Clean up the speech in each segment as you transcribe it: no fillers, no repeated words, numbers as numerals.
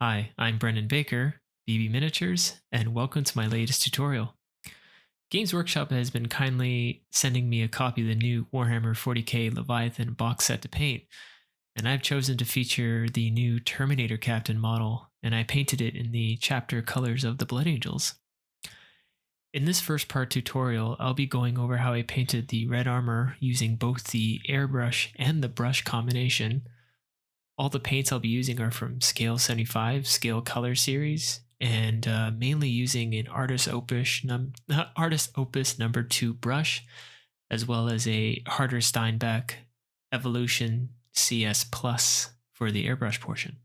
Hi, I'm Brendan Baker, BB Miniatures, and welcome to my latest tutorial. Games Workshop has been kindly sending me a copy of the new Warhammer 40k Leviathan box set to paint, and I've chosen to feature the new Terminator Captain model, and I painted it in the chapter colors of the Blood Angels. In this first part tutorial, I'll be going over how I painted the red armor using both the airbrush and the brush combination. All the paints I'll be using are from Scale75 Scalecolour series, and mainly using an Artis Opus number 2 brush, as well as a Harder Steinbeck Evolution CS Plus for the airbrush portion.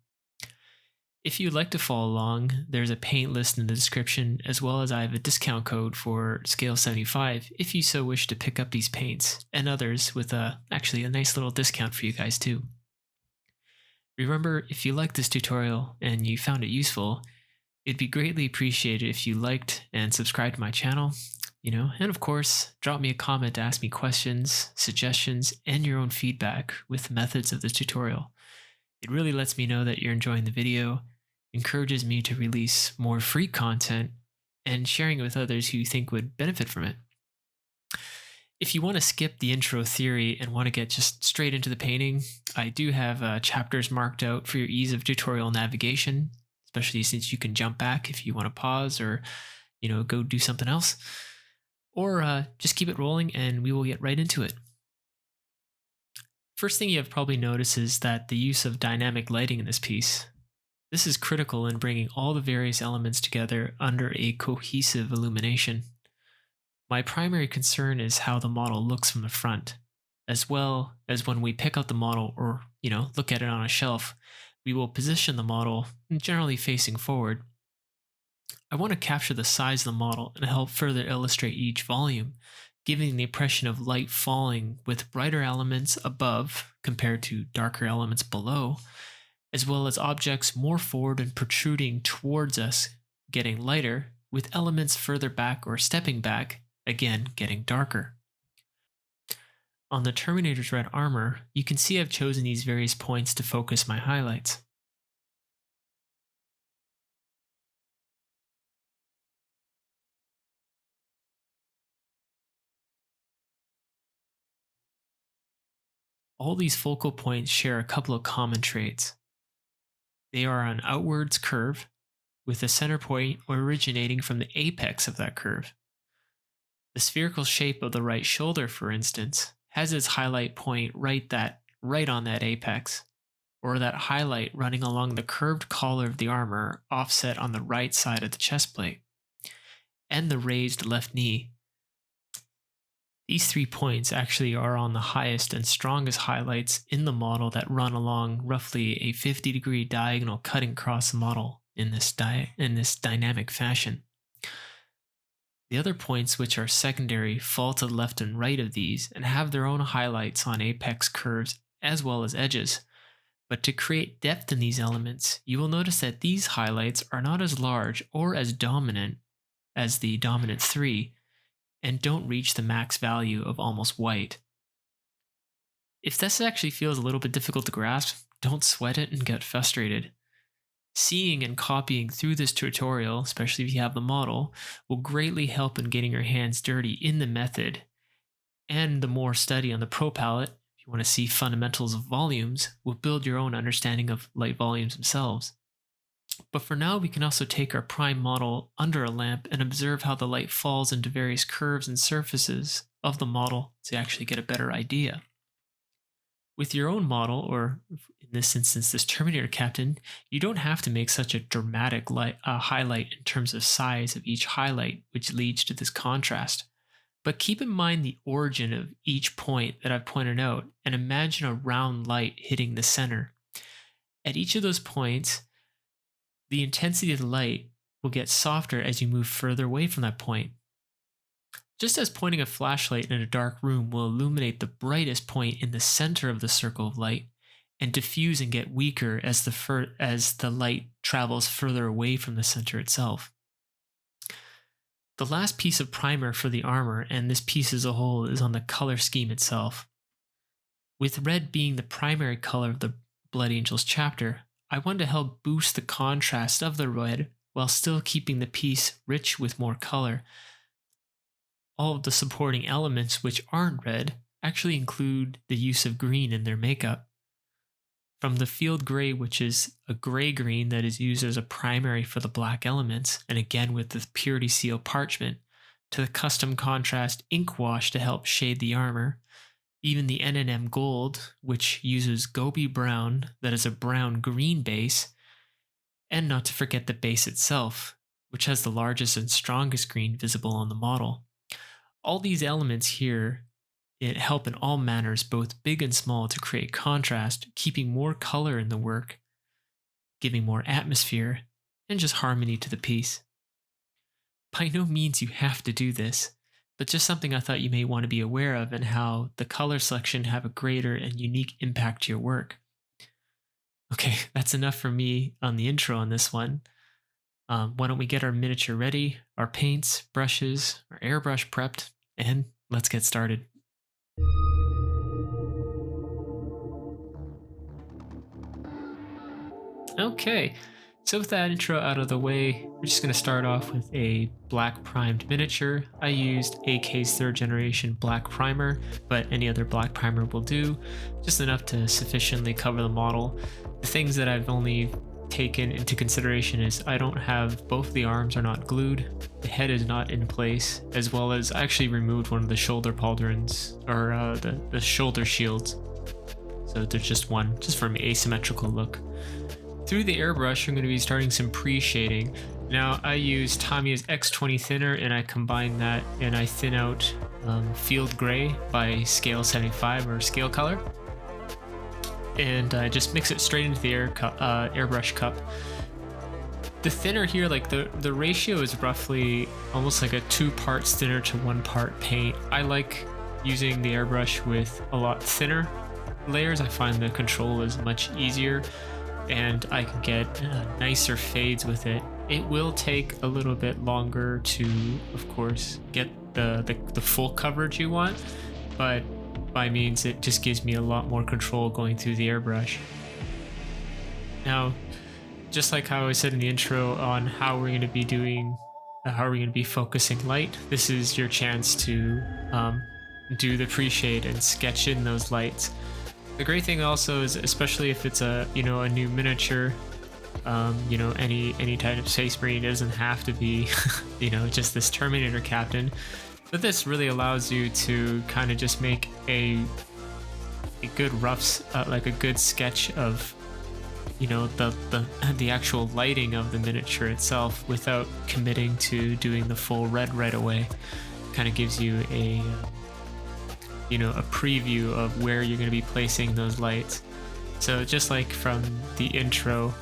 If you'd like to follow along, there's a paint list in the description, as well as I have a discount code for Scale75 if you so wish to pick up these paints, and others with actually a nice little discount for you guys too. Remember, if you liked this tutorial and you found it useful, it'd be greatly appreciated if you liked and subscribed to my channel, and of course, drop me a comment to ask me questions, suggestions, and your own feedback with the methods of the tutorial. It really lets me know that you're enjoying the video, encourages me to release more free content, and sharing it with others who you think would benefit from it. If you want to skip the intro theory and want to get just straight into the painting, I do have chapters marked out for your ease of tutorial navigation, especially since you can jump back if you want to pause or, go do something else. Or just keep it rolling and we will get right into it. First thing you have probably noticed is that the use of dynamic lighting in this piece. This is critical in bringing all the various elements together under a cohesive illumination. My primary concern is how the model looks from the front, as well as when we pick up the model or, look at it on a shelf, we will position the model generally facing forward. I want to capture the size of the model and help further illustrate each volume, giving the impression of light falling with brighter elements above compared to darker elements below, as well as objects more forward and protruding towards us getting lighter, with elements further back or stepping back again getting darker. On the Terminator's red armor, you can see I've chosen these various points to focus my highlights. All these focal points share a couple of common traits. They are an outwards curve, with the center point originating from the apex of that curve. The spherical shape of the right shoulder, for instance, has its highlight point right on that apex, or that highlight running along the curved collar of the armor offset on the right side of the chest plate, and the raised left knee. These 3 points actually are on the highest and strongest highlights in the model that run along roughly a 50-degree diagonal cutting across the model in this dynamic fashion. The other points, which are secondary, fall to the left and right of these and have their own highlights on apex curves as well as edges. But to create depth in these elements, you will notice that these highlights are not as large or as dominant as the dominant 3 and don't reach the max value of almost white. If this actually feels a little bit difficult to grasp, don't sweat it and get frustrated. Seeing and copying through this tutorial, especially if you have the model, will greatly help in getting your hands dirty in the method. And the more study on the Pro Palette, if you want to see fundamentals of volumes, will build your own understanding of light volumes themselves. But for now, we can also take our prime model under a lamp and observe how the light falls into various curves and surfaces of the model to actually get a better idea. With your own model, or in this instance, this Terminator Captain, you don't have to make such a dramatic highlight in terms of size of each highlight, which leads to this contrast. But keep in mind the origin of each point that I've pointed out, and imagine a round light hitting the center. At each of those points, the intensity of the light will get softer as you move further away from that point. Just as pointing a flashlight in a dark room will illuminate the brightest point in the center of the circle of light and diffuse and get weaker as the light travels further away from the center itself. The last piece of primer for the armor, and this piece as a whole, is on the color scheme itself. With red being the primary color of the Blood Angels chapter, I wanted to help boost the contrast of the red while still keeping the piece rich with more color. All of the supporting elements which aren't red actually include the use of green in their makeup. From the field gray, which is a gray green that is used as a primary for the black elements, and again with the purity seal parchment, to the custom contrast ink wash to help shade the armor, even the N&M gold, which uses Gobi brown that is a brown-green base, and not to forget the base itself, which has the largest and strongest green visible on the model. All these elements here help in all manners, both big and small, to create contrast, keeping more color in the work, giving more atmosphere, and just harmony to the piece. By no means you have to do this, but just something I thought you may want to be aware of, and how the color selection have a greater and unique impact to your work. Okay, that's enough for me on the intro on this one. Why don't we get our miniature ready, our paints, brushes, our airbrush prepped, and let's get started. Okay, so with that intro out of the way, we're just going to start off with a black primed miniature. I used AK's 3rd generation black primer, but any other black primer will do, just enough to sufficiently cover the model. The things that I've only taken into consideration is I don't have, both the arms are not glued, the head is not in place, as well as I actually removed one of the shoulder pauldrons, or the shoulder shields. So there's just one, just for an asymmetrical look. Through the airbrush, I'm going to be starting some pre-shading. Now I use Tamiya's X20 thinner, and I combine that and I thin out Field Gray by Scale75 or Scalecolour. And I just mix it straight into the airbrush cup. The thinner here, like the ratio is roughly almost like a 2 parts thinner to 1 part paint. I like using the airbrush with a lot thinner layers. I find the control is much easier, and I can get nicer fades with it. It will take a little bit longer to, of course, get the full coverage you want, but by means it just gives me a lot more control going through the airbrush. Now, just like how I said in the intro on how we're going to be focusing light, this is your chance to do the pre-shade and sketch in those lights. The great thing also is, especially if it's a new miniature, any type of space marine, doesn't have to be just this Terminator captain, but this really allows you to kind of just make a good like a good sketch of the actual lighting of the miniature itself without committing to doing the full red right away. Kind of gives you a preview of where you're going to be placing those lights. So just like from the intro,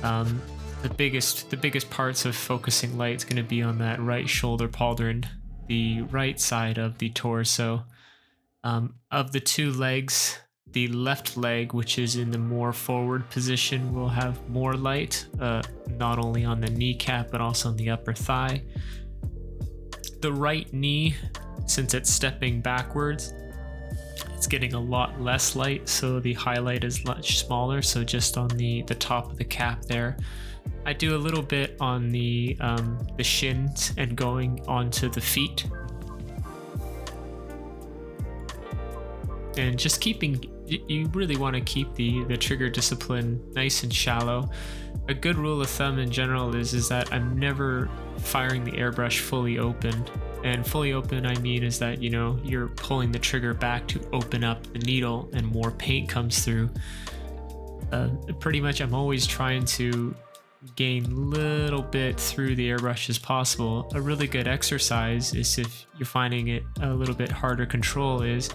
the biggest parts of focusing light is going to be on that right shoulder pauldron, the right side of the torso. Of the 2 legs, the left leg, which is in the more forward position, will have more light, not only on the kneecap but also on the upper thigh. The right knee, since it's stepping backwards, it's getting a lot less light, so the highlight is much smaller, so just on the top of the cap there. I do a little bit on the shins and going onto the feet. And just you really want to keep the trigger discipline nice and shallow. A good rule of thumb in general is that I'm never firing the airbrush fully open. And fully open, I mean, is that, you're pulling the trigger back to open up the needle and more paint comes through. Pretty much I'm always trying to gain little bit through the airbrush as possible. A really good exercise is, if you're finding it a little bit harder control, is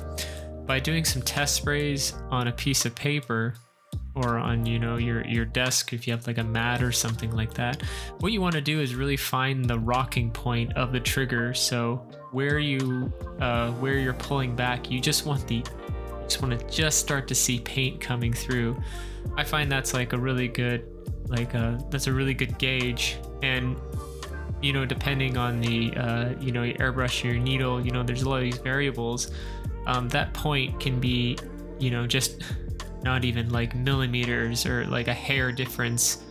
by doing some test sprays on a piece of paper or on your desk, if you have like a mat or something like that. What you want to do is really find the rocking point of the trigger. So where you're pulling back, you just want to start to see paint coming through. I find that's like a really good that's a really good gauge. And depending on the your airbrush, your needle, there's a lot of these variables. That point can be just not even like millimeters or like a hair difference.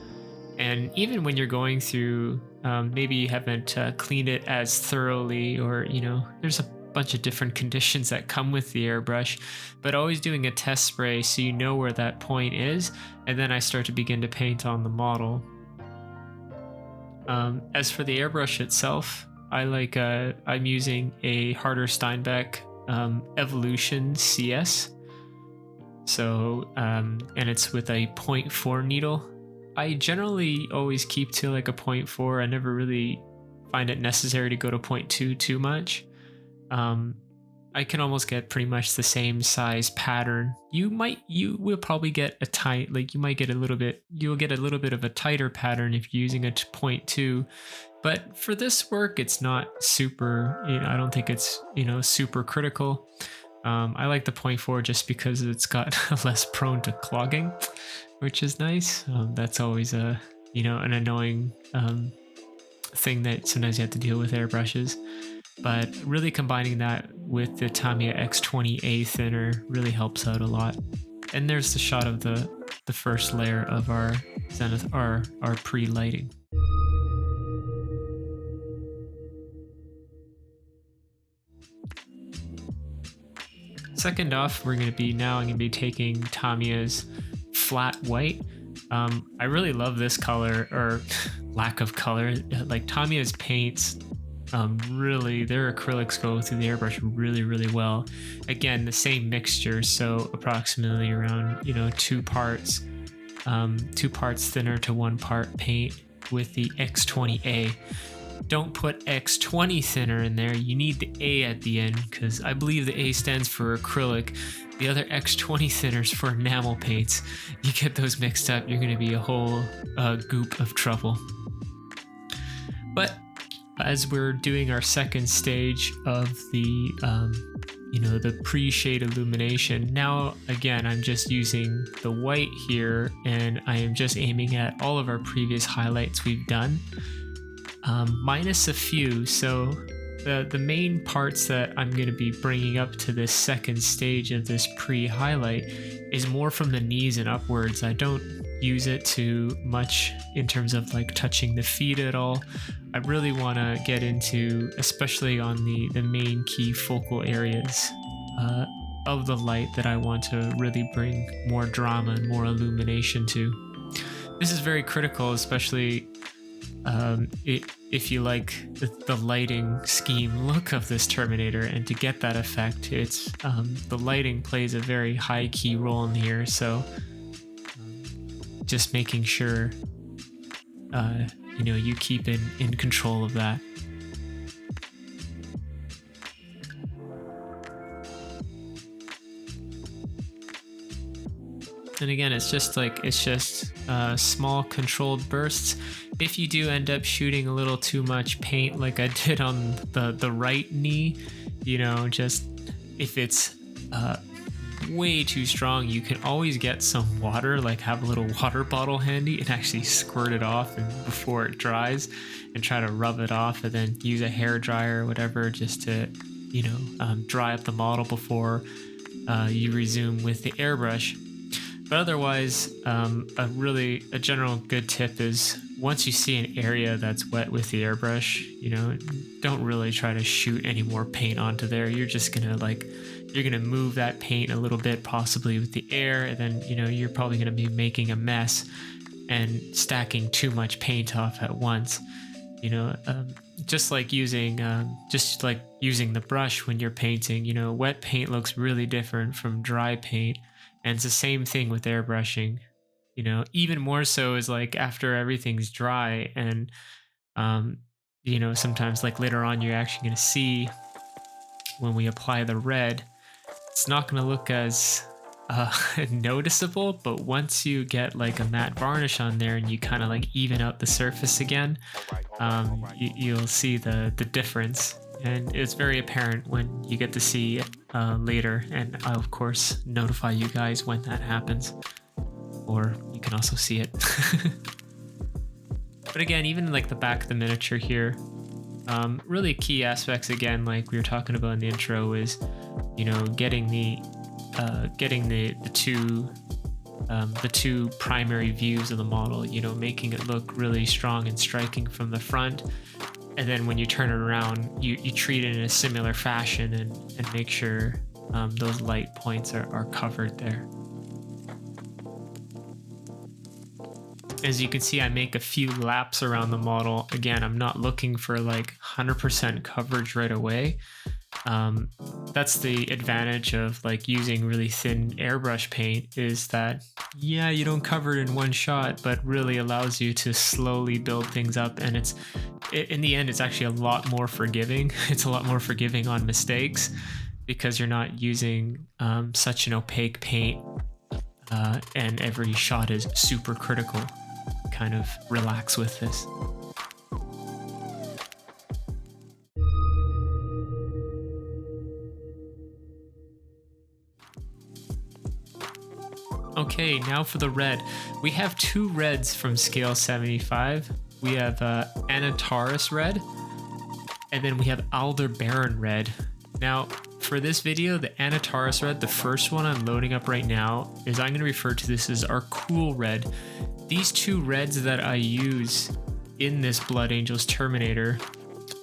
And even when you're going through, maybe you haven't cleaned it as thoroughly, or, there's a bunch of different conditions that come with the airbrush, but always doing a test spray so you know where that point is. And then I start to begin to paint on the model. As for the airbrush itself, I'm using a Harder Steinbeck Evolution CS. So, and it's with a 0.4 needle. I generally always keep to like a 0.4. I never really find it necessary to go to 0.2 too much. I can almost get pretty much the same size pattern. You will probably get you'll get a little bit of a tighter pattern if you're using a 0.2. But for this work, it's not super, I don't think it's, super critical. I like the 0.4 just because it's got less prone to clogging, which is nice. That's always an annoying thing that sometimes you have to deal with airbrushes. But really combining that with the Tamiya X20A thinner really helps out a lot. And there's the shot of the first layer of our zenith, our pre-lighting. Second off, I'm going to be taking Tamiya's flat white. I really love this color, or lack of color. Like Tamiya's paints, really, their acrylics go through the airbrush really, really well. Again, the same mixture, so approximately around 2 parts thinner to 1 part paint with the X20A. Don't put X20 thinner in there. You need the A at the end, because I believe the A stands for acrylic. The other X20 thinners for enamel paints. You get those mixed up, you're going to be a whole goop of trouble. But as we're doing our second stage of the the pre-shade illumination, now again I'm just using the white here, and I am just aiming at all of our previous highlights we've done, minus a few. So the main parts that I'm going to be bringing up to this second stage of this pre-highlight is more from the knees and upwards. I don't use it too much in terms of like touching the feet at all. I really want to get into, especially on the main key focal areas of the light that I want to really bring more drama and more illumination to. This is very critical, especially if you like the lighting scheme look of this Terminator, and to get that effect, it's the lighting plays a very high key role in here. So just making sure you keep in control of that. And again, it's just small controlled bursts. If you do end up shooting a little too much paint, like I did on the right knee, just if it's way too strong, you can always get some water, like have a little water bottle handy and actually squirt it off and before it dries, and try to rub it off, and then use a hair dryer or whatever just to dry up the model before you resume with the airbrush. But otherwise, a general good tip is, once you see an area that's wet with the airbrush, don't really try to shoot any more paint onto there. You're just you're gonna move that paint a little bit, possibly with the air, and then you're probably gonna be making a mess and stacking too much paint off at once. Just like using the brush when you're painting. Wet paint looks really different from dry paint. And it's the same thing with airbrushing, even more so is like after everything's dry, and, sometimes like later on, you're actually going to see when we apply the red, it's not going to look as noticeable, but once you get like a matte varnish on there and you kind of like even out the surface again, you'll see the difference. And it's very apparent when you get to see it later, and I'll of course notify you guys when that happens, or you can also see it. But again, even like the back of the miniature here, really key aspects, again, like we were talking about in the intro, is getting the two the two primary views of the model, you know, making it look really strong and striking from the front. And then when you turn it around, you treat it in a similar fashion and make sure those light points are covered there. As you can see, I make a few laps around the model. Again, I'm not looking for like 100% coverage right away. That's the advantage of like using really thin airbrush paint, is that, yeah, you don't cover it in one shot, but really allows you to slowly build things up. And in the end, it's actually a lot more forgiving. It's a lot more forgiving on mistakes because you're not using such an opaque paint and every shot is super critical. Kind of relax with this. Okay, now for the red. We have two reds from Scale75. We have Antares red, and then we have Aldebaran red. Now, for this video, the Antares red, the first one I'm loading up right now, is I'm going to refer to this as our cool red. These two reds that I use in this Blood Angels Terminator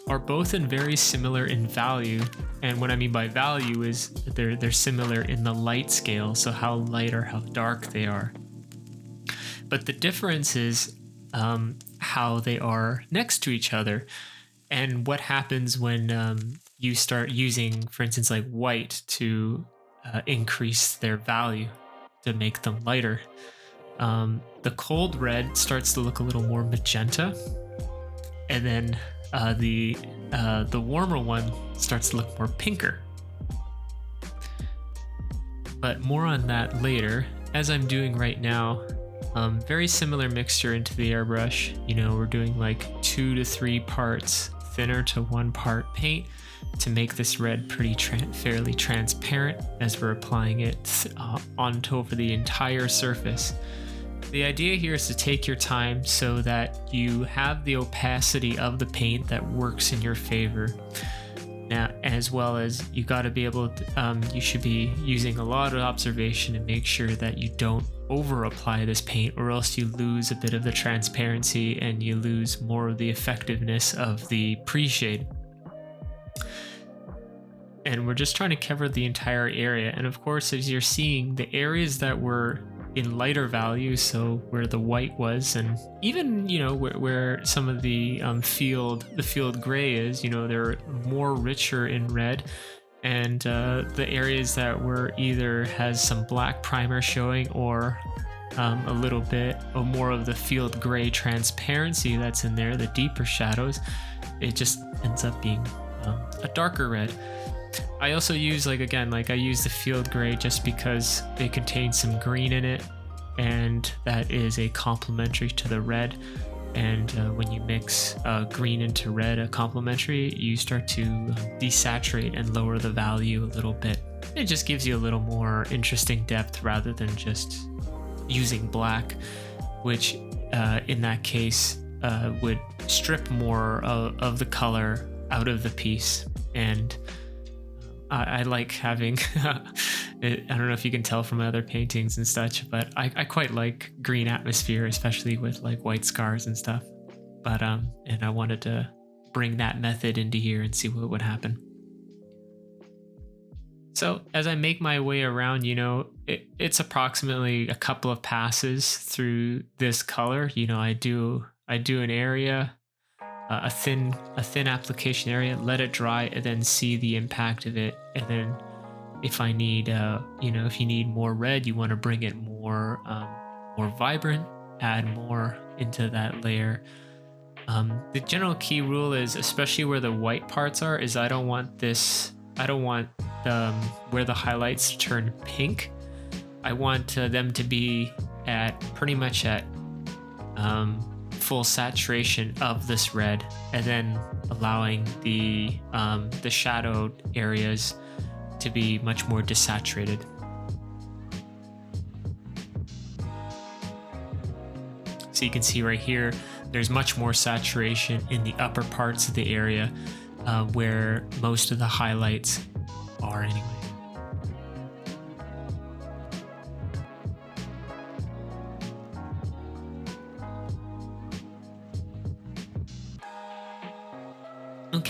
are both very similar in value. And what I mean by value is they're similar in the light scale, so how light or how dark they are. But the difference is how they are next to each other, and what happens when you start using, for instance, like white to increase their value to make them lighter. The cold red starts to look a little more magenta, and then the warmer one starts to look more pinker. But more on that later. As I'm doing right now, very similar mixture into the airbrush. You know, we're doing like 2 to 3 parts thinner to 1 part paint to make this red pretty fairly transparent as we're applying it over the entire surface. The idea here is to take your time so that you have the opacity of the paint that works in your favor. Now, as well as you got to be able to, you should be using a lot of observation to make sure that you don't over apply this paint, or else you lose a bit of the transparency and you lose more of the effectiveness of the pre-shade. And we're just trying to cover the entire area. And of course, as you're seeing, the areas that were in lighter value, so where the white was, and even, you know, where some of the field gray is, you know, they're more richer in red. And the areas that were either has some black primer showing, or a little bit or more of the field gray transparency that's in there, the deeper shadows, it just ends up being a darker red. I also use, I use the field gray just because it contains some green in it, and that is a complementary to the red. And when you mix green into red, a complementary, you start to desaturate and lower the value a little bit. It just gives you a little more interesting depth rather than just using black, which in that case would strip more of the color out of the piece. And I like having, I don't know if you can tell from my other paintings and such, but I quite like green atmosphere, especially with like white scars and stuff. But and I wanted to bring that method into here and see what would happen. So as I make my way around, you know, it's approximately a couple of passes through this color. You know, I do an area, a thin application area, let it dry, and then see the impact of it. And then if I need, if you need more red, you want to bring it more vibrant, add more into that layer. The general key rule is, especially where the white parts are, is I don't want where the highlights turn pink. I want them to be at pretty much at full saturation of this red, and then allowing the shadowed areas to be much more desaturated. So you can see right here, there's much more saturation in the upper parts of the area where most of the highlights are anyway.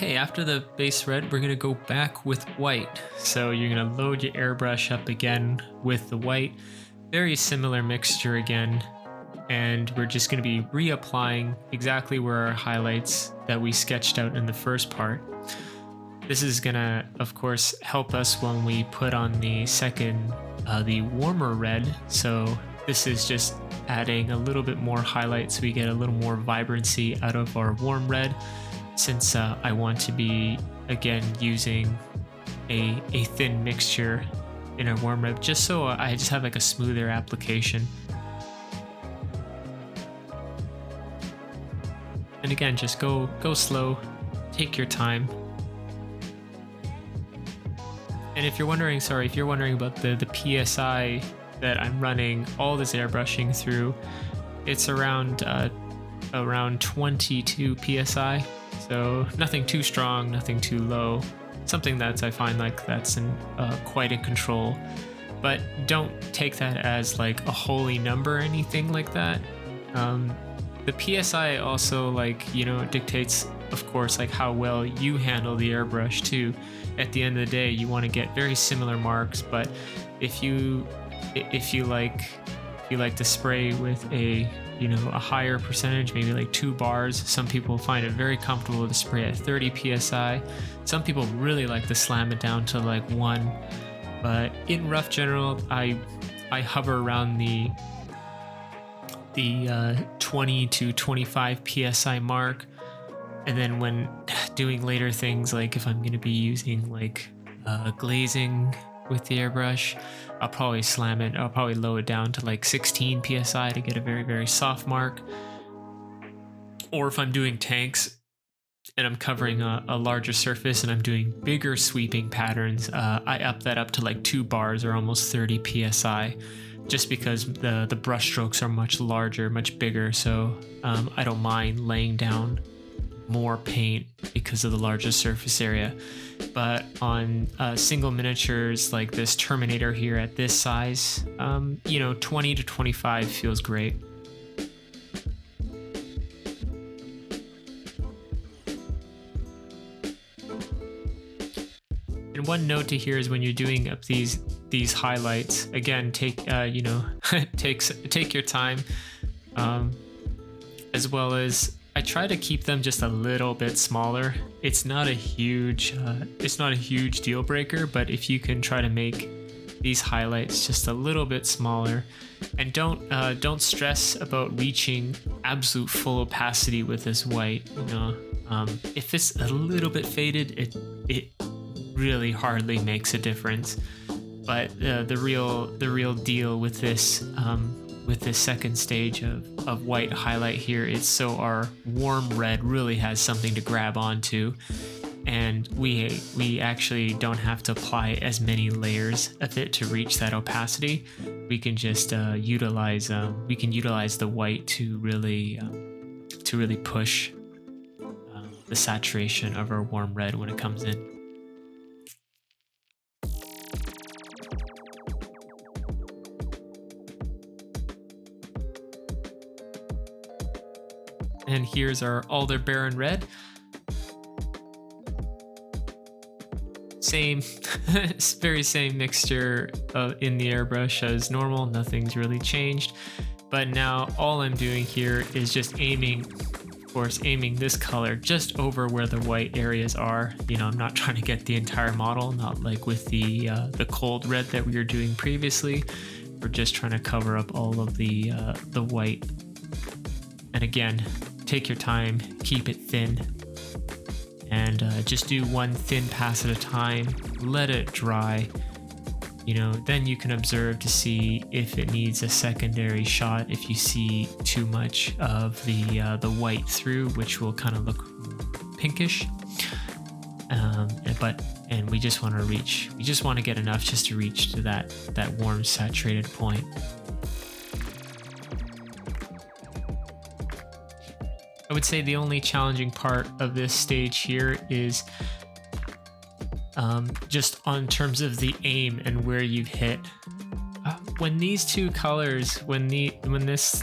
Okay, after the base red, we're gonna go back with white. So you're gonna load your airbrush up again with the white, very similar mixture again, and we're just gonna be reapplying exactly where our highlights that we sketched out in the first part. This is gonna, of course, help us when we put on the second, the warmer red. So this is just adding a little bit more highlight so we get a little more vibrancy out of our warm red, since I want to be, again, using a thin mixture in a warm red, just so I just have like a smoother application. And again, just go slow, take your time. And if you're wondering, about the PSI that I'm running all this airbrushing through, it's around 22 PSI. So nothing too strong, nothing too low. Something that's, I find like that's quite in control. But don't take that as like a holy number or anything like that. The PSI also, like, you know, dictates, of course, like how well you handle the airbrush too. At the end of the day, you want to get very similar marks, but if you like to spray with a higher percentage, maybe like 2 bars. Some people find it very comfortable to spray at 30 PSI. Some people really like to slam it down to like 1. But in rough general, I hover around the 20 to 25 PSI mark. And then when doing later things, like if I'm going to be using like glazing with the airbrush, I'll probably lower it down to like 16 PSI to get a very, very soft mark. Or if I'm doing tanks and I'm covering a larger surface and I'm doing bigger sweeping patterns, I up that up to like 2 bars or almost 30 PSI, just because the brush strokes are much larger, much bigger. So I don't mind laying down more paint because of the larger surface area. But on single miniatures like this Terminator here at this size, 20 to 25 feels great. And one note to here is when you're doing up these highlights, again, take take your time, as well as I try to keep them just a little bit smaller. It's not a huge deal breaker, but if you can try to make these highlights just a little bit smaller, and don't stress about reaching absolute full opacity with this white. If it's a little bit faded, it really hardly makes a difference. But the real deal with this second stage of white highlight here is so our warm red really has something to grab onto, and we actually don't have to apply as many layers of it to reach that opacity. We can just utilize the white to really push the saturation of our warm red when it comes in. And here's our Aldebaran red. Very same mixture in the airbrush as normal. Nothing's really changed. But now all I'm doing here is just aiming this color just over where the white areas are. I'm not trying to get the entire model, not like with the cold red that we were doing previously. We're just trying to cover up all of the white. And again, take your time, keep it thin, and just do one thin pass at a time. Let it dry. Then you can observe to see if it needs a secondary shot. If you see too much of the white through, which will kind of look pinkish. And we just want to get enough just to reach to that warm saturated point. I would say the only challenging part of this stage here is just on terms of the aim and where you've hit. When these two colors, when this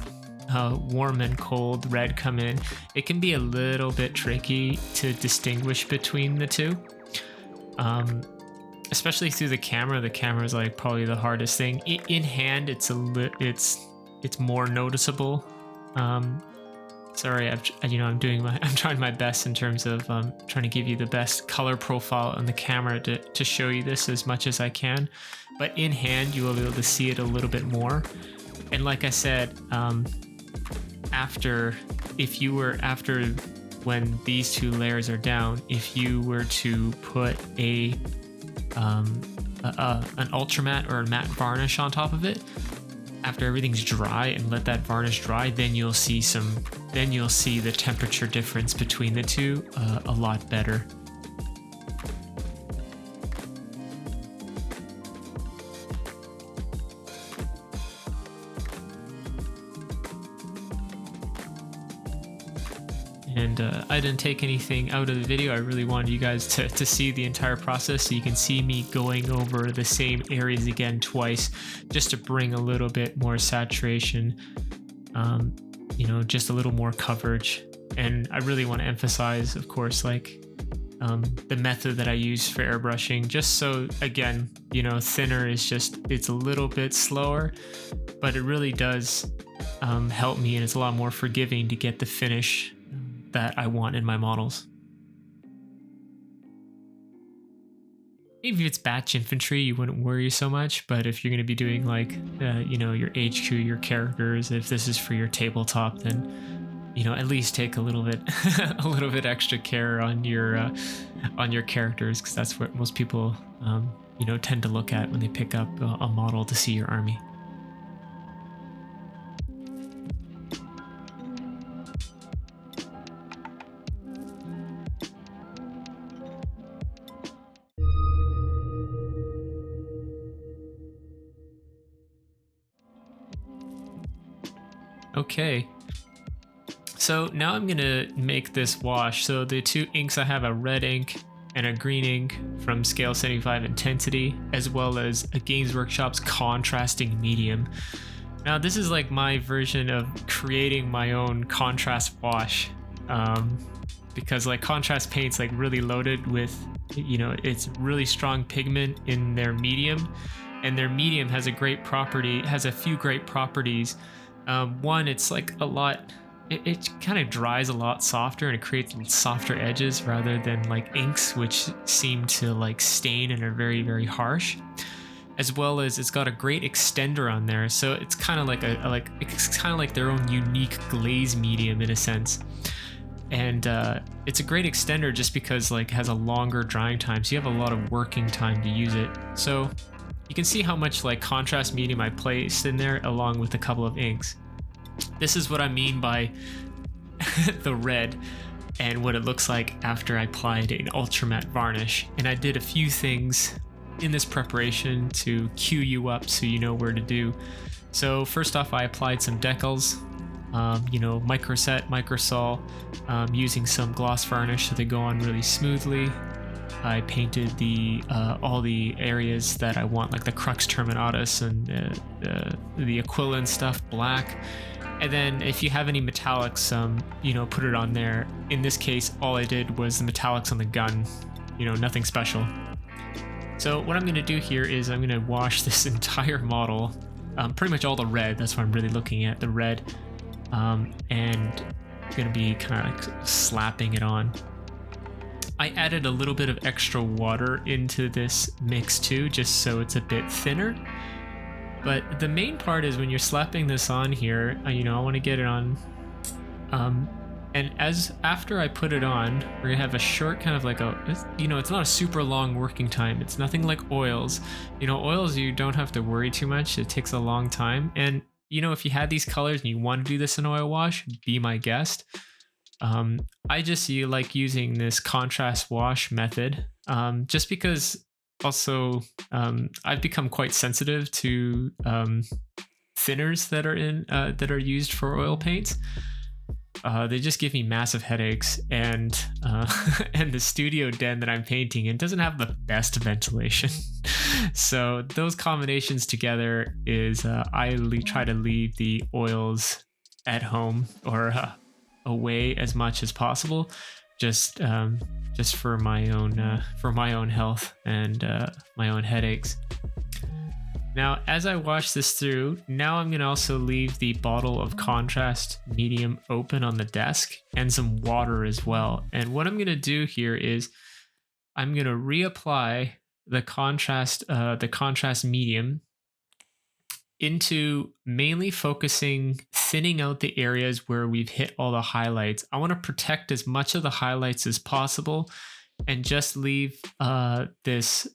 warm and cold red come in, it can be a little bit tricky to distinguish between the two. Especially through the camera. The camera is like probably the hardest thing. In hand, it's more noticeable. Sorry, I'm trying my best in terms of trying to give you the best color profile on the camera to show you this as much as I can. But in hand, you will be able to see it a little bit more. And like I said, when these two layers are down, if you were to put an ultramatte or a matte varnish on top of it, after everything's dry and let that varnish dry, then you'll see the temperature difference between the two a lot better. And I didn't take anything out of the video. I really wanted you guys to see the entire process, so you can see me going over the same areas again twice, just to bring a little bit more saturation, just a little more coverage. And I really want to emphasize, of course, like the method that I use for airbrushing, just so, again, thinner is it's a little bit slower, but it really does help me, and it's a lot more forgiving to get the finish that I want in my models. Maybe if it's batch infantry, you wouldn't worry so much, but if you're going to be doing like, your HQ, your characters, if this is for your tabletop, then, at least take a little bit, a little bit extra care on your characters, because that's what most people, tend to look at when they pick up a model to see your army. Okay, so now I'm gonna make this wash. So the two inks I have, a red ink and a green ink from Scale75 Intensity, as well as a Games Workshop's contrasting medium. Now this is like my version of creating my own contrast wash, because like contrast paint's like really loaded with, it's really strong pigment in their medium, and their medium has a few great properties. One, it's like it kind of dries a lot softer, and it creates softer edges rather than like inks, which seem to like stain and are very, very harsh. As well as it's got a great extender on there, so it's kind of like their own unique glaze medium in a sense. And it's a great extender just because like it has a longer drying time, so you have a lot of working time to use it. So you can see how much like contrast medium I placed in there along with a couple of inks. This is what I mean by the red and what it looks like after I applied an ultramatte varnish. And I did a few things in this preparation to cue you up so you know where to do. So first off, I applied some decals, microset, microsol, using some gloss varnish so they go on really smoothly. I painted all the areas that I want, like the crux terminatus and the Aquila stuff, black. And then if you have any metallics, put it on there. In this case, all I did was the metallics on the gun, nothing special. So what I'm going to do here is I'm going to wash this entire model, pretty much all the red. That's what I'm really looking at, the red, and I'm going to be kind of like slapping it on. I added a little bit of extra water into this mix too, just so it's a bit thinner. But the main part is when you're slapping this on here, I want to get it on. And after I put it on, we're gonna have a short kind of like it's not a super long working time. It's nothing like oils. Oils, you don't have to worry too much. It takes a long time. And if you had these colors and you want to do this in oil wash, be my guest. I just like using this contrast wash method, just because also I've become quite sensitive to thinners that are used for oil paints. They just give me massive headaches, and the studio den that I'm painting in doesn't have the best ventilation. So those combinations together is I try to leave the oils at home or away as much as possible, just for my own health and my own headaches. Now, as I wash this through, now I'm going to also leave the bottle of contrast medium open on the desk and some water as well. And what I'm going to do here is I'm going to reapply the contrast medium into mainly focusing, thinning out the areas where we've hit all the highlights. I want to protect as much of the highlights as possible and just leave this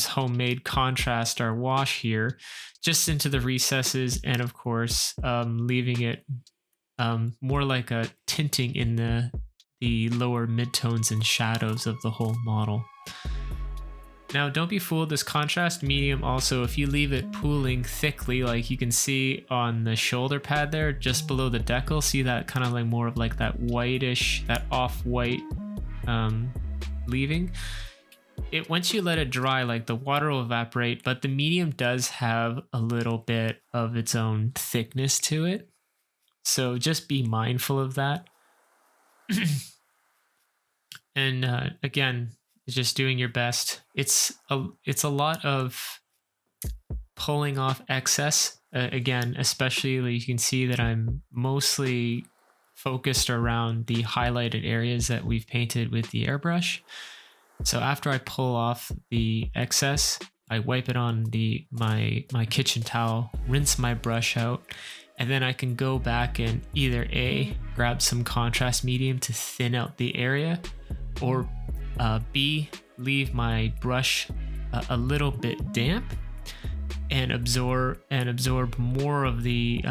homemade contrast, our wash here, just into the recesses, and of course leaving it more like a tinting in the lower midtones and shadows of the whole model. Now, don't be fooled, this contrast medium also, if you leave it pooling thickly, like you can see on the shoulder pad there, just below the decal, see that kind of like more of like that whitish, that off-white leaving? Once you let it dry, like the water will evaporate, but the medium does have a little bit of its own thickness to it. So just be mindful of that. And again, just doing your best. It's a lot of pulling off excess. Again, especially you can see that I'm mostly focused around the highlighted areas that we've painted with the airbrush. So after I pull off the excess, I wipe it on my kitchen towel, rinse my brush out, and then I can go back and either A, grab some contrast medium to thin out the area, or B, leave my brush a little bit damp and absorb more of the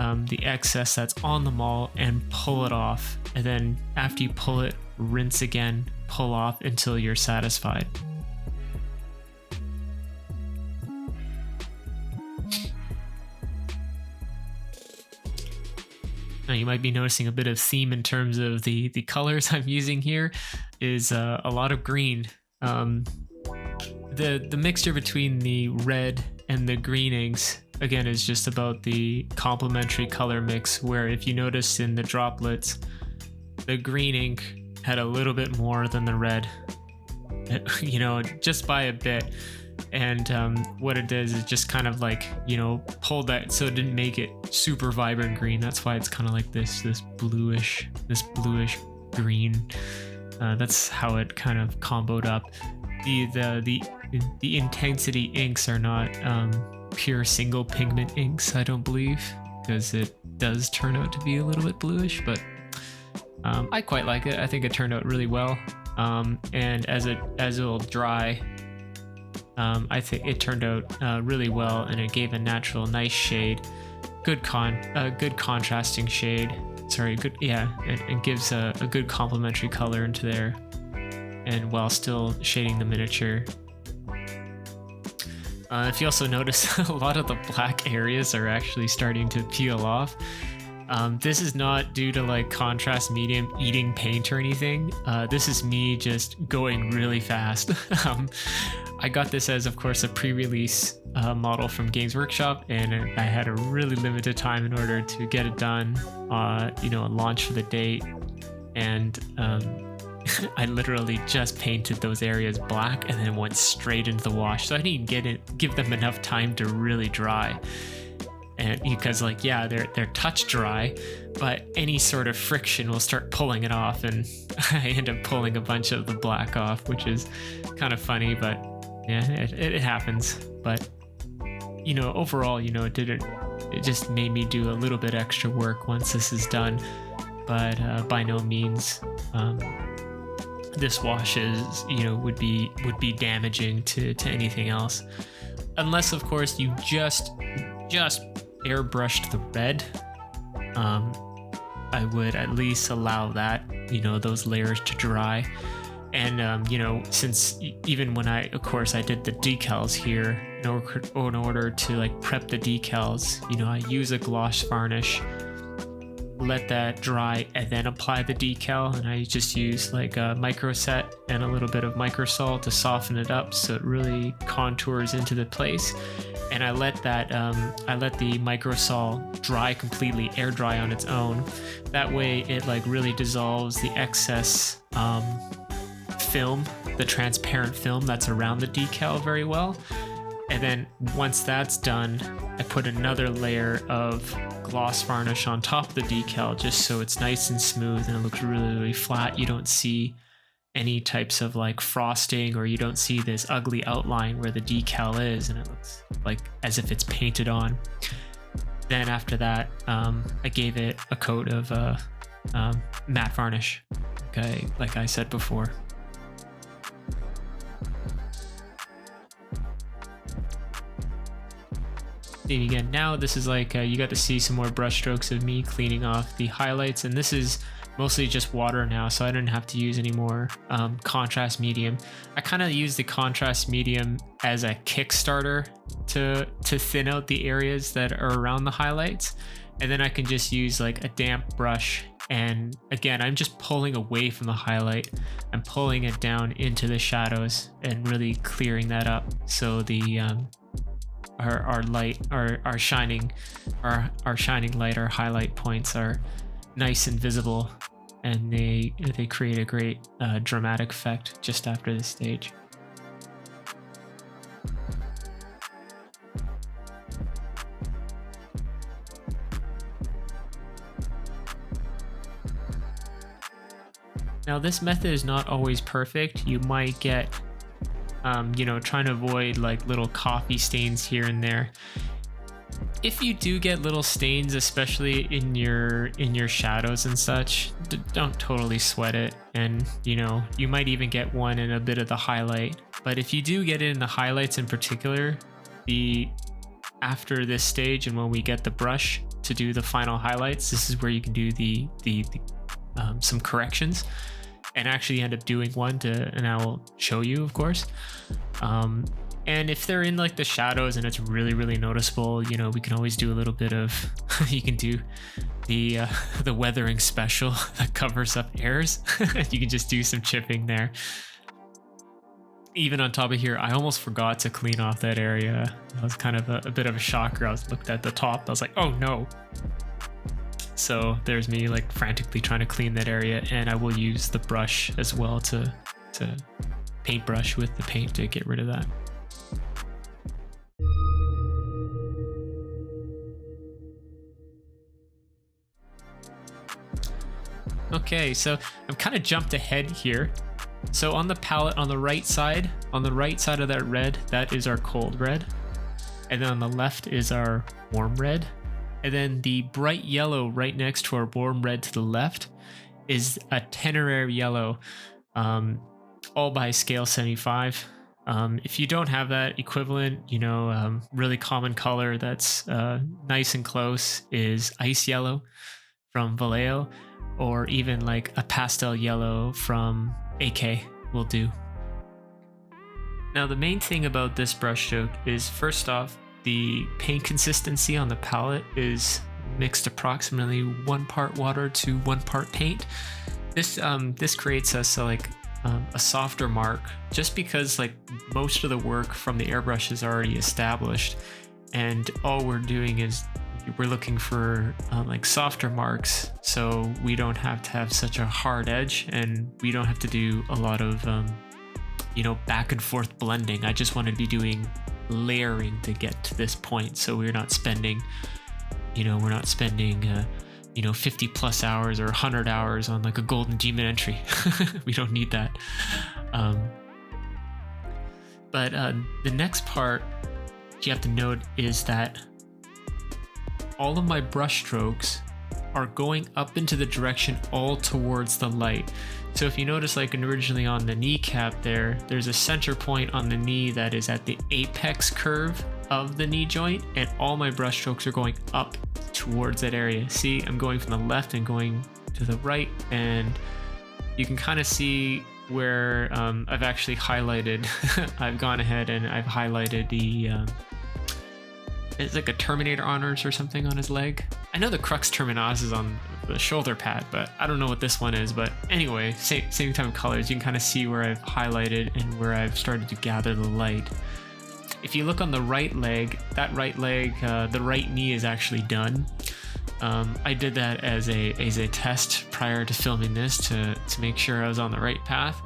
excess that's on the model and pull it off. And then after you pull it, rinse again, pull off until you're satisfied. Now you might be noticing a bit of theme in terms of the colors I'm using here is a lot of green. The mixture between the red and the green inks, again, is just about the complementary color mix, where if you notice in the droplets, the green ink had a little bit more than the red, you know, just by a bit. And what it does is just kind of like, you know, pull that, so it didn't make it super vibrant green. That's why it's kind of like this bluish green. That's how it kind of comboed up. The intensity inks are not pure single pigment inks, I don't believe, because it does turn out to be a little bit bluish, but I quite like it. I think it turned out really well. And as it will dry, I think it turned out really well, and it gave a natural, nice shade, good contrasting shade. Sorry, good, yeah, and gives a good complementary color into there, and while still shading the miniature. If you also notice, a lot of the black areas are actually starting to peel off. This is not due to like contrast medium eating paint or anything. This is me just going really fast. I got this as, of course, a pre-release model from Games Workshop, and I had a really limited time in order to get it done, you know, a launch for the date. And I literally just painted those areas black and then went straight into the wash. So I didn't even give them enough time to really dry. And because, like, yeah, they're touch dry, but any sort of friction will start pulling it off, and I end up pulling a bunch of the black off, which is kind of funny, but yeah, it happens. But, you know, overall, you know, it just made me do a little bit extra work once this is done, but by no means this wash is, you know, would be damaging to anything else, unless, of course, you just airbrushed the red. I would at least allow that, you know, those layers to dry. And you know, since even when I did the decals here, in order to like prep the decals, you know, I use a gloss varnish, let that dry, and then apply the decal. And I just use like a micro set and a little bit of microsol to soften it up so it really contours into the place. and I let that I let the microsol dry completely, air dry on its own. That way it like really dissolves the excess film, the transparent film that's around the decal very well. And then once that's done, I put another layer of gloss varnish on top of the decal just so it's nice and smooth and it looks really, really flat. You don't see any types of like frosting, or you don't see this ugly outline where the decal is, and it looks like as if it's painted on. Then after that, I gave it a coat of matte varnish, like I said before. And again, now this is like you got to see some more brush strokes of me cleaning off the highlights, and this is mostly just water now, so I didn't have to use any more contrast medium. I kind of use the contrast medium as a Kickstarter to thin out the areas that are around the highlights, and then I can just use like a damp brush, and again I'm just pulling away from the highlight. I'm pulling it down into the shadows and really clearing that up so the our light, our shining light, our highlight points are nice and visible, and they create a great dramatic effect just after this stage. Now this method is not always perfect. You might get trying to avoid like little coffee stains here and there. If you do get little stains, especially in your shadows and such, don't totally sweat it. And you might even get one in a bit of the highlight. But if you do get it in the highlights in particular, after this stage and when we get the brush to do the final highlights, this is where you can do the some corrections, and actually end up doing one and I will show you, of course. And if they're in like the shadows and it's really, really noticeable, we can always do a little bit of, you can do the weathering special that covers up errors. You can just do some chipping there. Even on top of here, I almost forgot to clean off that area. That was kind of a bit of a shocker. I was looked at the top, I was like, oh no. So there's me like frantically trying to clean that area, and I will use the brush as well to paintbrush with the paint to get rid of that. Okay, so I've kind of jumped ahead here. So on the palette on the right side of that red, that is our cold red. And then on the left is our warm red. And then the bright yellow right next to our warm red to the left is a Tenere yellow, all by Scale75. If you don't have that equivalent, really common color that's nice and close is ice yellow from Vallejo, or even like a pastel yellow from AK will do. Now the main thing about this brush stroke is, first off, the paint consistency on the palette is mixed approximately 1 part water to 1 part paint. This creates us a softer mark, just because like most of the work from the airbrush is already established, and all we're doing is we're looking for like softer marks, so we don't have to have such a hard edge, and we don't have to do a lot of back and forth blending. I just want to be doing layering to get to this point, so we're not spending 50 plus hours or 100 hours on like a golden demon entry. We don't need that. But the next part you have to note is that all of my brush strokes are going up into the direction all towards the light. So if you notice, like originally on the kneecap there's a center point on the knee that is at the apex curve of the knee joint, and all my brush strokes are going up towards that area. See, I'm going from the left and going to the right, and you can kind of see where I've actually highlighted. I've gone ahead and I've highlighted the it's like a Terminator honors or something on his leg. I know the Crux Terminatus is on the shoulder pad, but I don't know what this one is. But anyway, same type of colors. You can kind of see where I've highlighted and where I've started to gather the light. If you look on the right leg, that right leg, the right knee is actually done. I did that as a test prior to filming this to make sure I was on the right path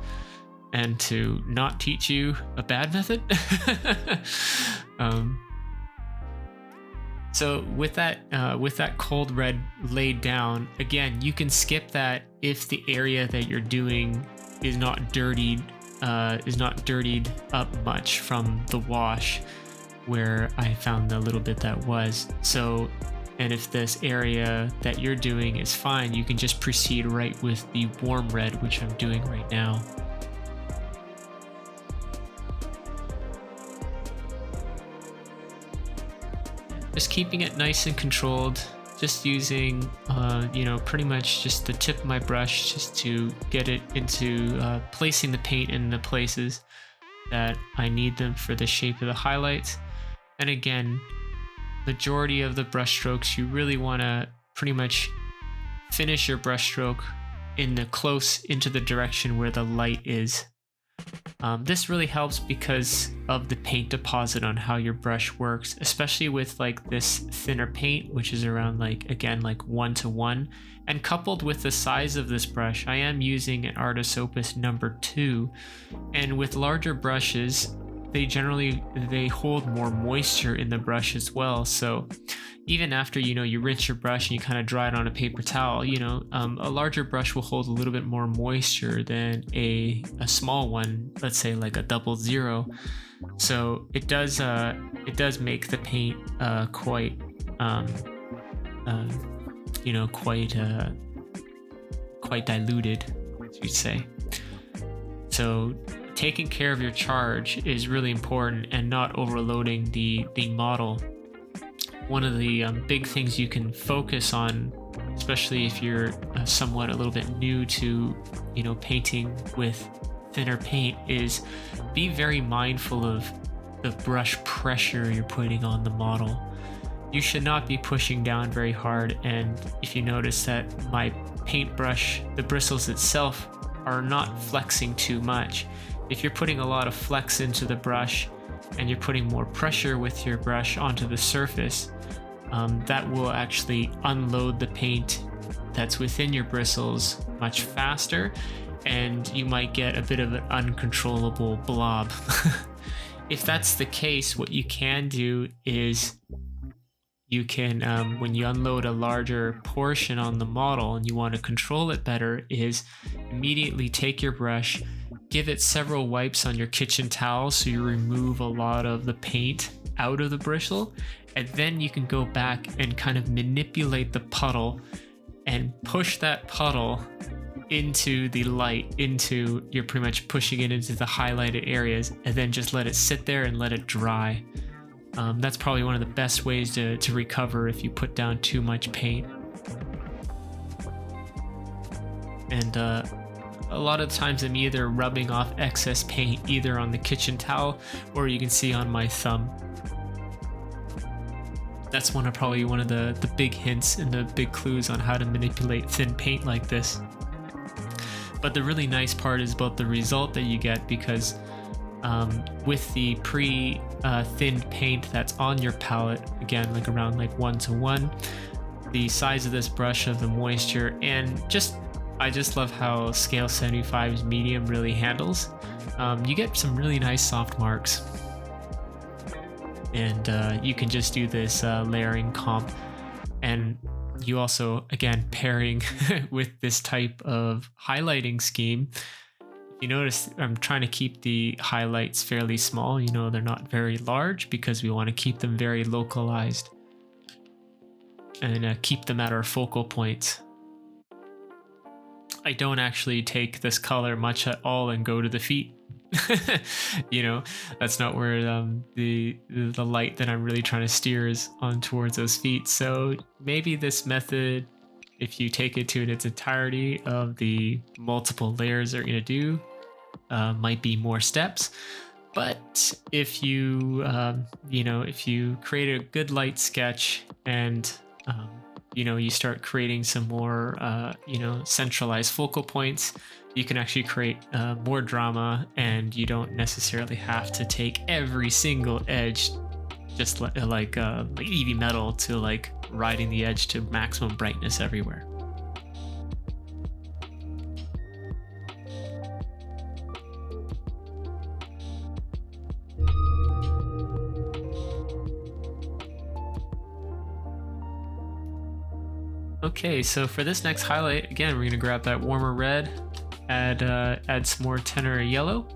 and to not teach you a bad method. So with that cold red laid down, again, you can skip that if the area that you're doing is not dirtied up much from the wash, where I found the little bit that was. So, and if this area that you're doing is fine, you can just proceed right with the warm red, which I'm doing right now. Just keeping it nice and controlled, just using, pretty much just the tip of my brush just to get it into placing the paint in the places that I need them for the shape of the highlights. And again, majority of the brush strokes, you really want to pretty much finish your brush stroke close into the direction where the light is. This really helps because of the paint deposit on how your brush works, especially with like this thinner paint, which is around like 1:1, and coupled with the size of this brush. I am using an Artis Opus number 2, and with larger brushes, they hold more moisture in the brush as well. So even after you rinse your brush and you kind of dry it on a paper towel, a larger brush will hold a little bit more moisture than a small one, let's say like a 00. So it does make the paint quite diluted, you'd say. So taking care of your charge is really important, and not overloading the model. One of the big things you can focus on, especially if you're somewhat a little bit new to painting with thinner paint, is be very mindful of the brush pressure you're putting on the model. You should not be pushing down very hard, and if you notice that my paintbrush, the bristles itself, are not flexing too much. If you're putting a lot of flex into the brush and you're putting more pressure with your brush onto the surface, that will actually unload the paint that's within your bristles much faster, and you might get a bit of an uncontrollable blob. If that's the case, what you can do is you can, when you unload a larger portion on the model and you want to control it better, is immediately take your brush, give it several wipes on your kitchen towel so you remove a lot of the paint out of the bristle, and then you can go back and kind of manipulate the puddle and push that puddle into the light, you're pretty much pushing it into the highlighted areas, and then just let it sit there and let it dry. That's probably one of the best ways to recover if you put down too much paint. And a lot of times I'm either rubbing off excess paint either on the kitchen towel, or you can see on my thumb. That's probably one of the big hints and the big clues on how to manipulate thin paint like this. But the really nice part is about the result that you get, because with the thinned paint that's on your palette, again, like around 1:1, the size of this brush, of the moisture, and I just love how Scale75's medium really handles. You get some really nice soft marks, and you can just do this layering comp. And you also, again, pairing with this type of highlighting scheme. You notice I'm trying to keep the highlights fairly small. They're not very large because we want to keep them very localized and keep them at our focal points. I don't actually take this color much at all and go to the feet. That's not where the light that I'm really trying to steer is on towards those feet. So maybe this method, if you take it to its entirety of the multiple layers they're going to do, might be more steps. But if you if you create a good light sketch and you start creating some more centralized focal points, you can actually create more drama, and you don't necessarily have to take every single edge, just like EV metal, to like riding the edge to maximum brightness everywhere. Okay, so for this next highlight, again, we're gonna grab that warmer red, add some more Tenere yellow,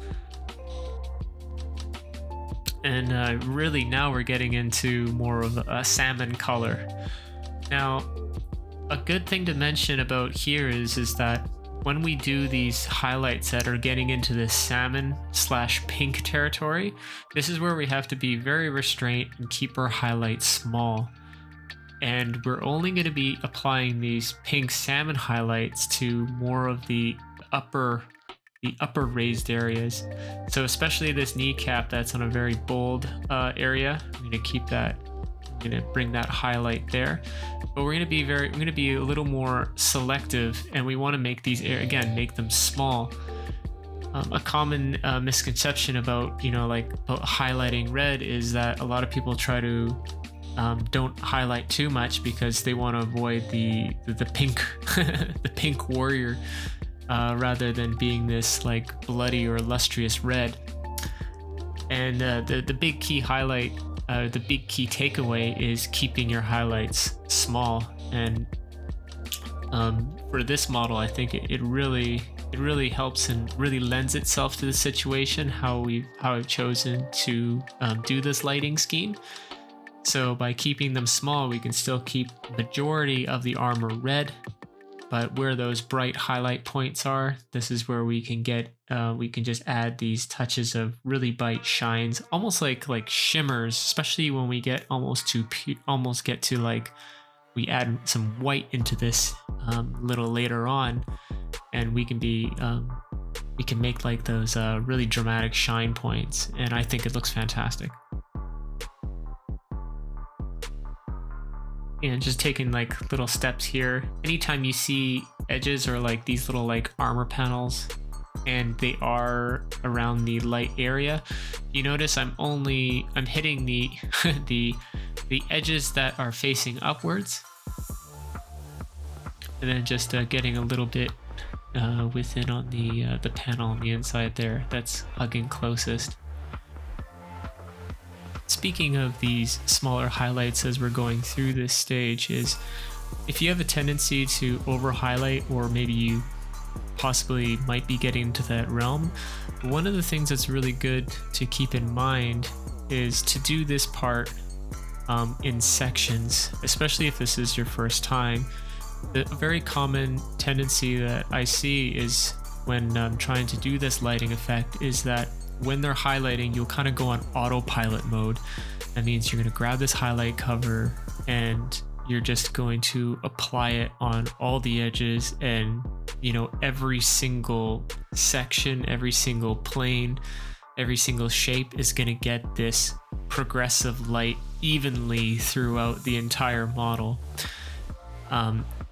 and really now we're getting into more of a salmon color. Now, a good thing to mention about here is that when we do these highlights that are getting into this salmon/pink territory, this is where we have to be very restrained and keep our highlights small. And we're only going to be applying these pink salmon highlights to more of the upper raised areas. So especially this kneecap that's on a very bold area, I'm going to keep that. I'm going to bring that highlight there. But we're going to be a little more selective, and we want to make these make them small. A common misconception about about highlighting red is that a lot of people try to don't highlight too much because they want to avoid the pink the pink warrior rather than being this like bloody or lustrous red. And the big key highlight, the big key takeaway is keeping your highlights small. And for this model, I think it really helps and really lends itself to the situation how I've chosen to do this lighting scheme. So by keeping them small, we can still keep majority of the armor red, but where those bright highlight points are, this is where we can just add these touches of really bright shines, almost like shimmers, especially when we get we add some white into this little later on, and we can make like those really dramatic shine points, and I think it looks fantastic. And just taking like little steps here. Anytime you see edges or like these little like armor panels and they are around the light area, you notice I'm hitting the the edges that are facing upwards, and then just getting a little bit within on the panel on the inside there that's hugging closest. Speaking of these smaller highlights as we're going through this stage, is if you have a tendency to over highlight, or maybe you possibly might be getting into that realm, one of the things that's really good to keep in mind is to do this part in sections, especially if this is your first time. The very common tendency that I see is when trying to do this lighting effect is that when they're highlighting, you'll kind of go on autopilot mode. That means you're going to grab this highlight cover and you're just going to apply it on all the edges, and every single section, every single plane, every single shape is going to get this progressive light evenly throughout the entire model.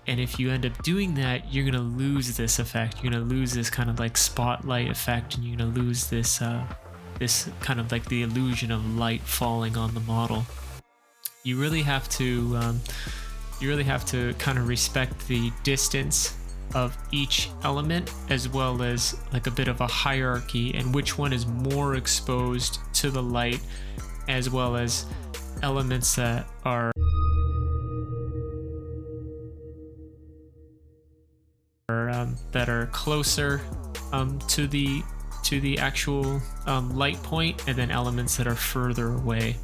And if you end up doing that, you're going to lose this effect. You're going to lose this kind of like spotlight effect, and you're going to lose this this kind of like the illusion of light falling on the model. You really have to kind of respect the distance of each element, as well as like a bit of a hierarchy, and which one is more exposed to the light, as well as elements that are closer to the actual light point, and then elements that are further away.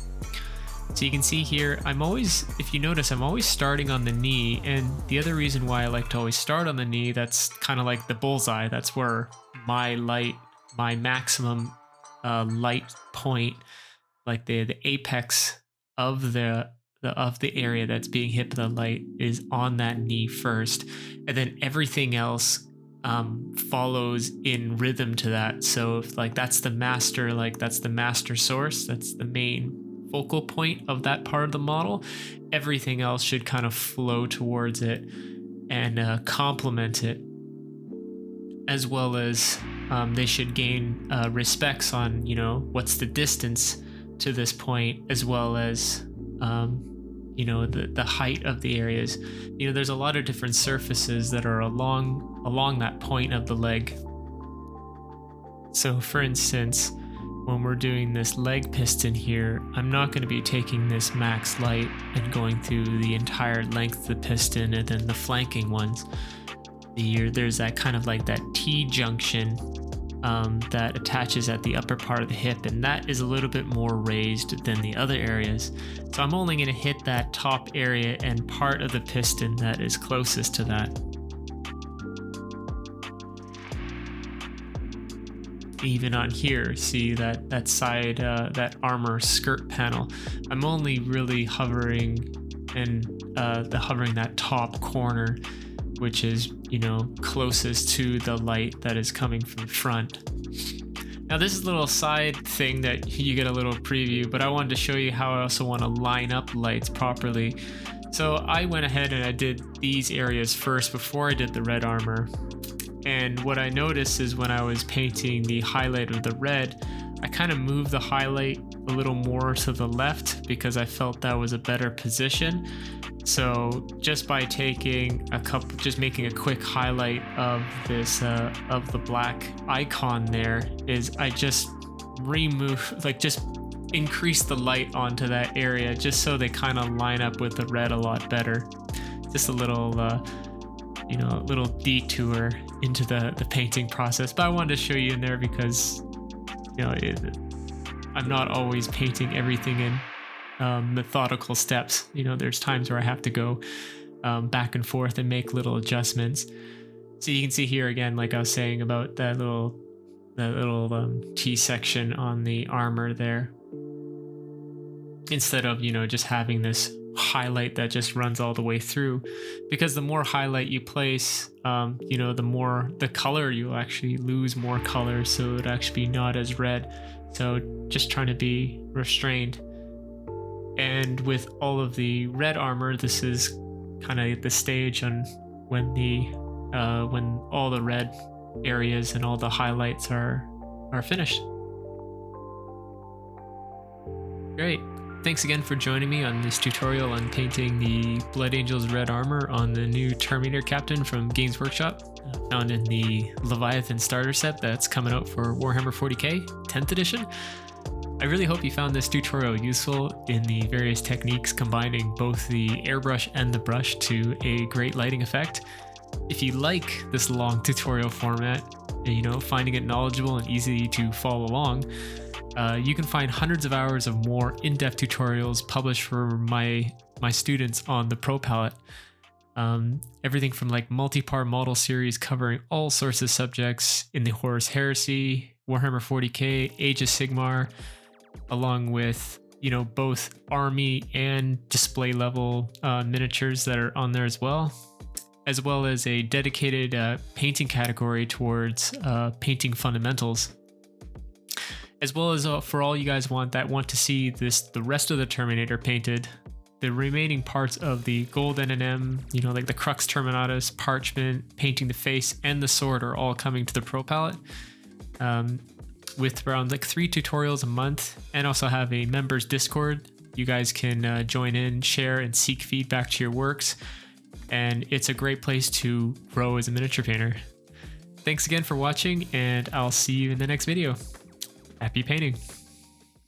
So you can see here, if you notice, I'm always starting on the knee, and the other reason why I like to always start on the knee, that's kind of like the bullseye. That's where my maximum light point, like the apex of the area that's being hit by the light, is on that knee first, and then everything else follows in rhythm to that. So if that's the master source, that's the main focal point of that part of the model, everything else should kind of flow towards it and complement it, as well as they should gain respects on, you know, what's the distance to this point, as well as you know, the height of the areas. You know, there's a lot of different surfaces that are along that point of the leg. So for instance, when we're doing this leg piston here, I'm not going to be taking this max light and going through the entire length of the piston and then the flanking ones. There's that kind of like that T-junction that attaches at the upper part of the hip, and that is a little bit more raised than the other areas. So I'm only going to hit that top area and part of the piston that is closest to that. Even on here, see that side, that Armour skirt panel, I'm only really hovering and hovering that top corner, which is, you know, closest to the light that is coming from the front. Now this is a little side thing that you get a little preview, but I wanted to show you how I also want to line up lights properly. So I went ahead and I did these areas first before I did the red armor. And what I noticed is when I was painting the highlight of the red, I kind of moved the highlight a little more to the left because I felt that was a better position. So just by just making a quick highlight of this, of the black icon there, is I just just increase the light onto that area just so they kind of line up with the red a lot better. Just a little, you know, a little detour into the painting process, but I wanted to show you in there because, you know, I'm not always painting everything in methodical steps. You know, there's times where I have to go back and forth and make little adjustments. So you can see here again, like I was saying about that little T section on the armor there, instead of, you know, just having this highlight that just runs all the way through, because the more highlight you place, you know, the more the color, you actually lose more color, so it actually be not as red. So just trying to be restrained. And with all of the red armor, this is kind of the stage on when all the red areas and all the highlights are finished. Great. Thanks again for joining me on this tutorial on painting the Blood Angel's red armor on the new Terminator captain from Games Workshop, found in the Leviathan starter set that's coming out for Warhammer 40k 10th edition. I really hope you found this tutorial useful in the various techniques combining both the airbrush and the brush to a great lighting effect. If you like this long tutorial format, you know, finding it knowledgeable and easy to follow along, you can find hundreds of hours of more in-depth tutorials published for my students on the Pro Palette. Everything from like multi-part model series covering all sorts of subjects in the Horus Heresy, Warhammer 40k, Age of Sigmar, along with, you know, both army and display level miniatures that are on there as well as a dedicated painting category towards painting fundamentals. As well as for all you guys want to see the rest of the Terminator painted, the remaining parts of the gold N&M, you know, like the Crux Terminatus, Parchment, painting the face, and the sword are all coming to the Pro Palette, with around like 3 tutorials a month, and also have a members Discord. You guys can join in, share, and seek feedback to your works, and it's a great place to grow as a miniature painter. Thanks again for watching, and I'll see you in the next video. Happy painting!